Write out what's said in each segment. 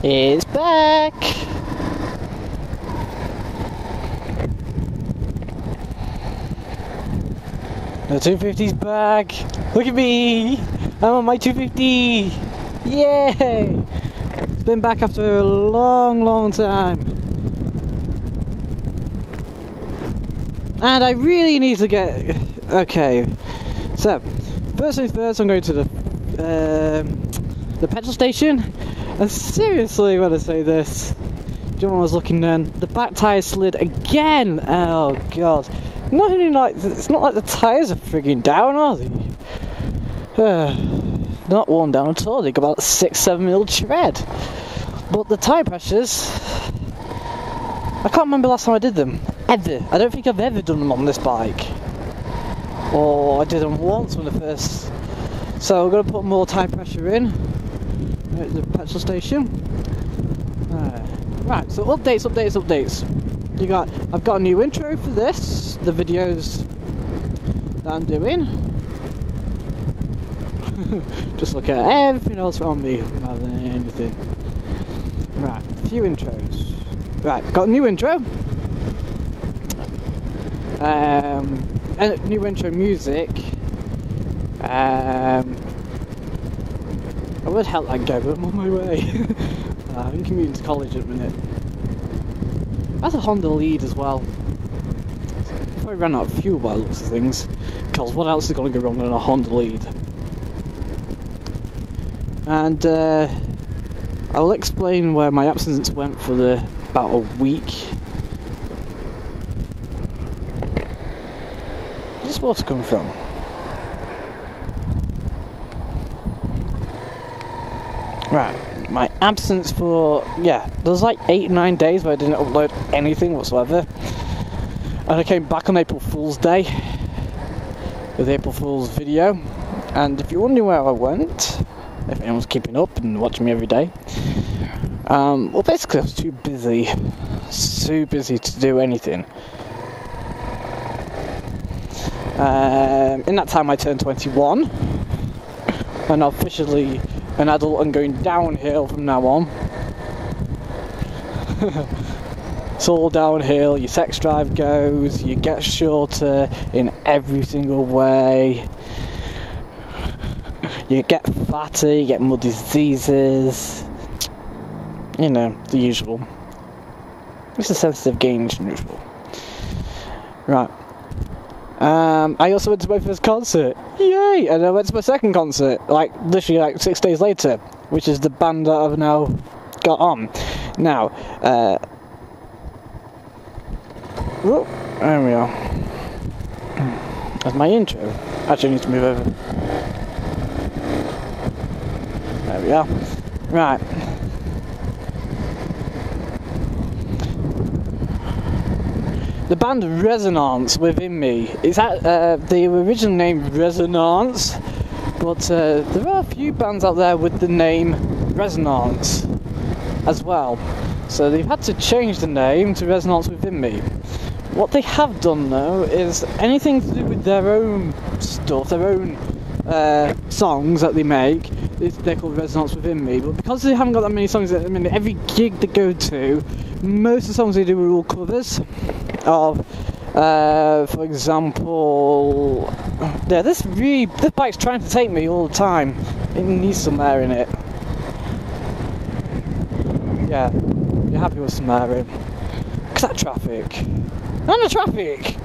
is back. The 250's back. Look at me. I'm on my 250. Yay! It's been back after a long time. And I really need to get... Okay. So, first things first, I'm going to the petrol station. And seriously, when I say this, when I was looking then, the back tyre slid again. Oh god. Not only like, it's not like the tyres are frigging down, are they? Not worn down at all. They got about 6-7 mil tread. But the tyre pressures, I can't remember last time I did them. Ever. I don't think I've ever done them on this bike. Or I did them once when the first. So I'm going to put more tyre pressure in at the petrol station. Right, so updates. I've got a new intro for this, the videos that I'm doing. Just look at everything else around me rather than anything. Right, a few intros. Right, got a new intro. New intro music. I would help that go, but I'm on my way. I'm commuting to college at the minute. That's a Honda lead as well. If I ran out of fuel by the looks of things, because what else is going to go wrong on a Honda lead? And I'll explain where my absence went for about a week. Where's this water coming from? Right. My absence for, there was like 8-9 days where I didn't upload anything whatsoever. And I came back on April Fool's Day with the April Fool's video. And if you're wondering where I went, if anyone's keeping up and watching me every day, well basically I was too busy to do anything. In that time I turned 21 and officially an adult and going downhill from now on. It's all downhill, your sex drive goes, you get shorter in every single way, you get fatter, you get more diseases, you know, the usual. It's a sensitive gain as usual. Right. I also went to my first concert, yay! And I went to my second concert, literally 6 days later, which is the band that I've now got on. Now, there we are. That's my intro. Actually, I need to move over. There we are. Right. The band Resonance Within Me. It's the original name Resonance, but there are a few bands out there with the name Resonance as well. So they've had to change the name to Resonance Within Me. What they have done though is anything to do with their own stuff, their own songs that they make, they're called Resonance Within Me. But because they haven't got that many songs at the minute, every gig they go to, most of the songs they do are all covers of, for example, this bike's trying to take me all the time. It needs some air in it. Yeah, you're happy with some air in. Look at that traffic. And the traffic!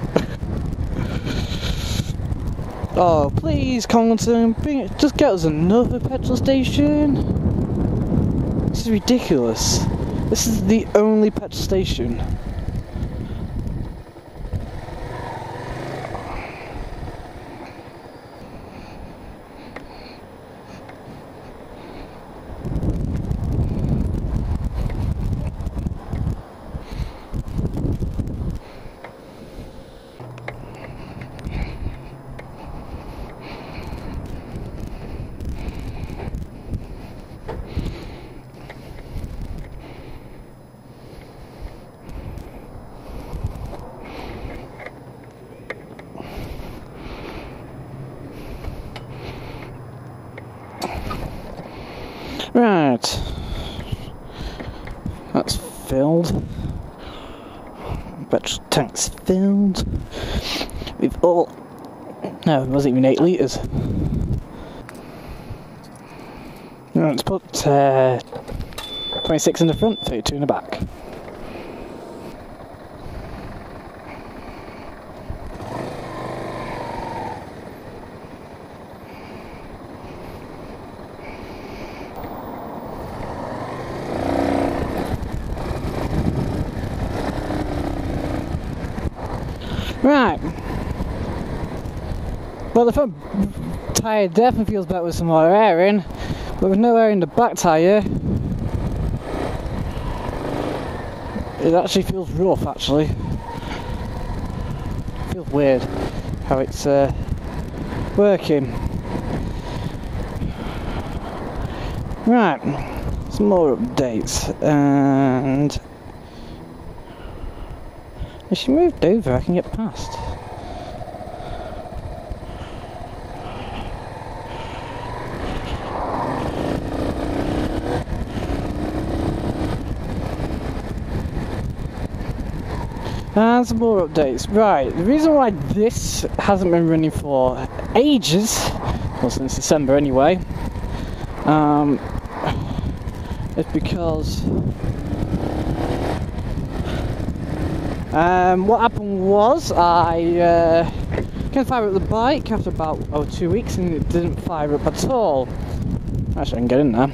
Oh, please, Collington, just get us another petrol station. This is ridiculous. This is the only petrol station. Right. That's filled. Petrol tank's filled. We've all... No, it wasn't even 8 litres. Let's put 26 in the front, 32 in the back. Right. Well, the front tyre definitely feels better with some more air in, but with no air in the back tyre, it actually feels rough. Actually, it feels weird how it's working. Right, some more updates, and if she moved over, I can get past. And some more updates. Right, the reason why this hasn't been running for ages, well since December anyway, is because what happened was I couldn't fire up the bike after about 2 weeks and it didn't fire up at all. Actually I can get in there.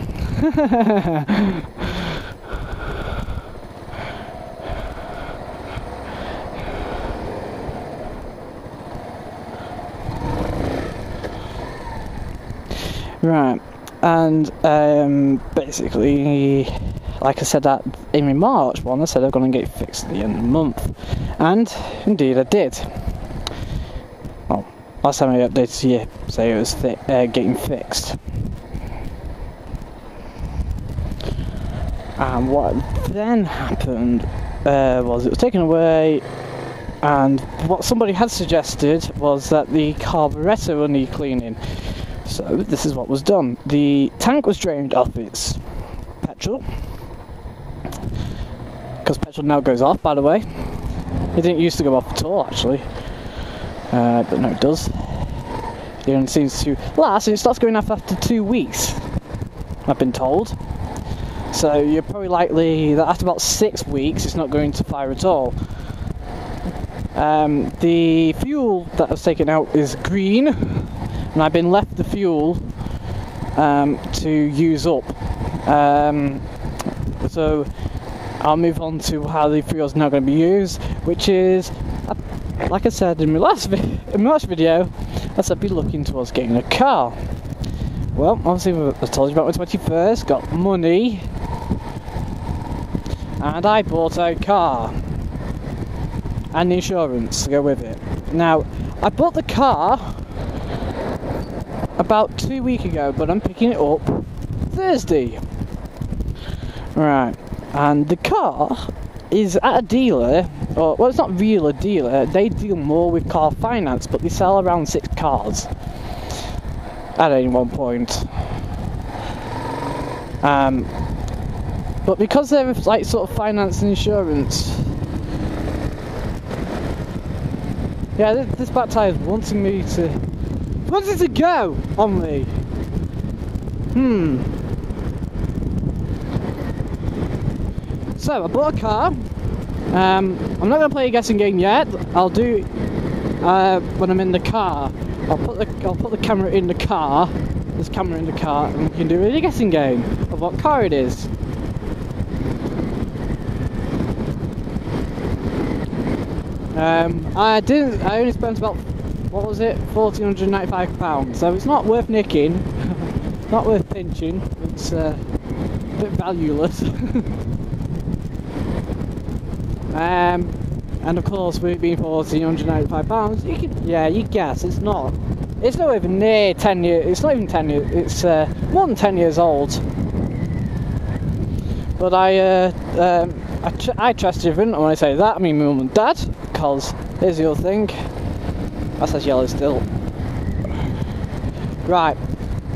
Right, and basically, like I said that in my March one, I said I'm going to get it fixed at the end of the month, and indeed I did. Well, last time I updated you, say it was getting fixed. And what then happened was it was taken away, and what somebody had suggested was that the carburettor would need cleaning. So this is what was done. The tank was drained off its petrol, because petrol now goes off, by the way. It didn't used to go off at all, actually, but now it does. It only seems to last, and it starts going off after 2 weeks, I've been told. So you're probably likely that after about 6 weeks it's not going to fire at all. The fuel that was taken out is green, and I've been left the fuel to use up. So I'll move on to how the fuel is now going to be used, which is, like I said in my last video, I said be looking towards getting a car. Well, obviously I told you about my 21st, got money, and I bought a car and the insurance to go with it. Now, I bought the car about 2 weeks ago, but I'm picking it up Thursday. Right, and the car is at a dealer, or well, it's not really a dealer, they deal more with car finance, but they sell around 6 cars at any one point. But because they're like sort of finance and insurance, yeah, this back tyre is wanting to go on me. So I bought a car. I'm not going to play a guessing game yet. I'll do when I'm in the car. I'll put the camera in the car. There's a camera in the car, and we can do a guessing game of what car it is. I only spent about, what was it, £1,495, so it's not worth nicking, not worth pinching, it's a bit valueless. And of course, with it being £1,495, you guess, it's not even near 10 years, it's not even 10 years, it's more than 10 years old. But I trust different, and when I say that, I mean my mum and dad, because here's the other thing, that says yellow still. Right,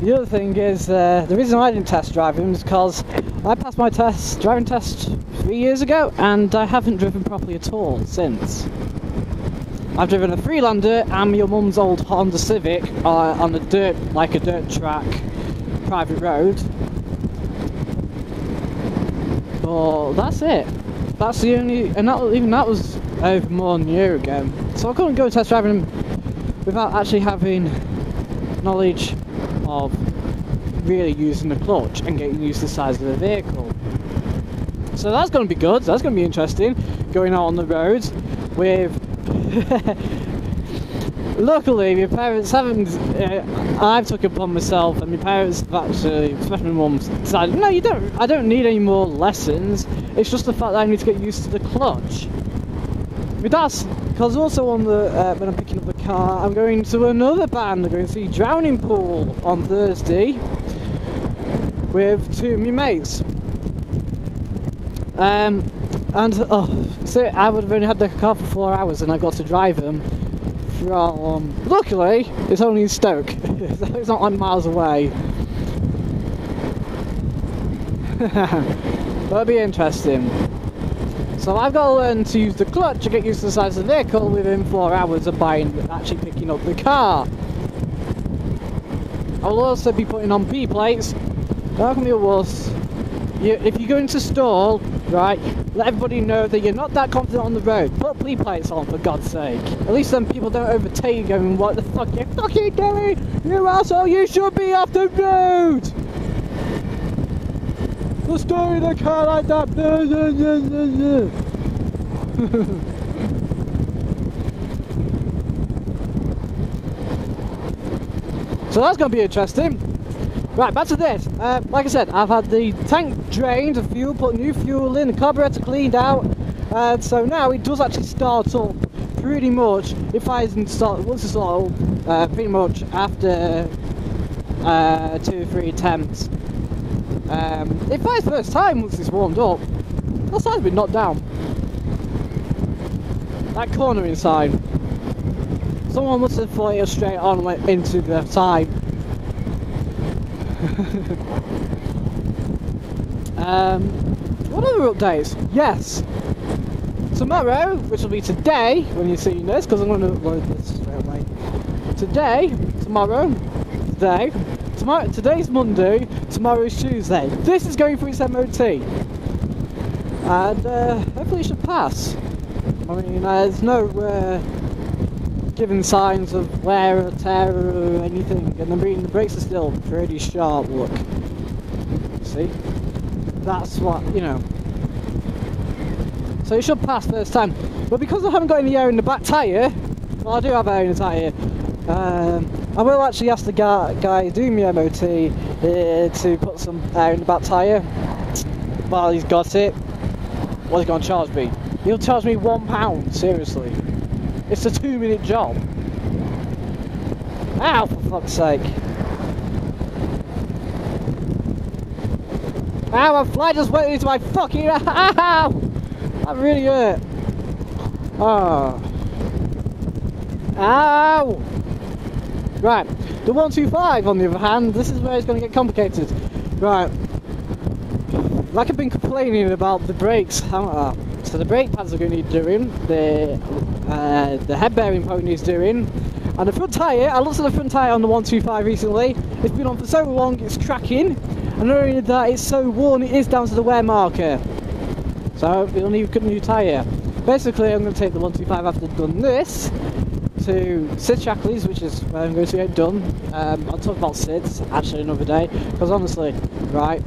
the other thing is, the reason I didn't test drive him is because I passed my driving test 3 years ago, and I haven't driven properly at all since. I've driven a Freelander and your mum's old Honda Civic on a dirt track, private road. But that's it. That's the only, and even that was over more than a year ago. So I couldn't go test driving him without actually having knowledge of really using the clutch and getting used to the size of the vehicle. So that's going to be good. That's going to be interesting. Going out on the roads with. Luckily, my parents haven't. I've took it upon myself, and my parents have actually, especially my mum, decided, no, you don't. I don't need any more lessons. It's just the fact that I need to get used to the clutch. But that's because also on the when I'm picking up the car, I'm going to another band. I'm going to see Drowning Pool on Thursday with two of my mates. So I would have only had the car for 4 hours, and I got to drive them from. Luckily, it's only in Stoke. It's not like miles away. That'll be interesting. So I've got to learn to use the clutch to get used to the size of the vehicle within 4 hours of actually picking up the car. I'll also be putting on P plates. That can be a wuss. If you're going to stall, right, let everybody know that you're not that confident on the road. Put P plates on, for God's sake. At least then people don't overtake you going, what the fuck you fucking doing? You asshole, you should be off the road! Just stay in the car like that. So that's going to be interesting. Right, back to this. Like I said, I've had the tank drained of fuel, put new fuel in, the carburetor cleaned out, so now it does actually start up pretty much. It fires and once it's started up, pretty much after 2 or 3 attempts. It fires first time once it's warmed up. That side's been knocked down. That corner inside. Someone must have thought it was straight on and went into the side. What other updates? Yes. Tomorrow, which will be today when you're seeing this, because I'm going to upload this straight away. Today's Monday, tomorrow's Tuesday. This is going for its MOT. And hopefully it should pass. I mean, there's no giving signs of wear or tear or anything, and the brakes are still pretty sharp, look. See? That's what, you know. So it should pass first time. But because I haven't got any air in the back tyre, well, I do have air in the tyre, I will actually ask the guy doing my MOT to put some air in the back tyre while he's got it. What's he going to charge me? He'll charge me £1, seriously. It's a 2-minute job. Ow, for fuck's sake. Ow, a fly just went into my fucking... Ow! That really hurt. Oh. Ow! Right, the 125 on the other hand, this is where it's going to get complicated. Right. Like I've been complaining about the brakes, haven't I? So the brake pads are going to need doing, the head bearing point needs doing, and the front tyre, I looked at the front tyre on the 125 recently, it's been on for so long it's cracking, and not only that, it's so worn it is down to the wear marker. So it'll need a new tyre. Basically I'm going to take the 125 after I've done this to Sid Shackley's, which is where I'm going to get it done. I'll talk about Sid's actually another day, because honestly, right,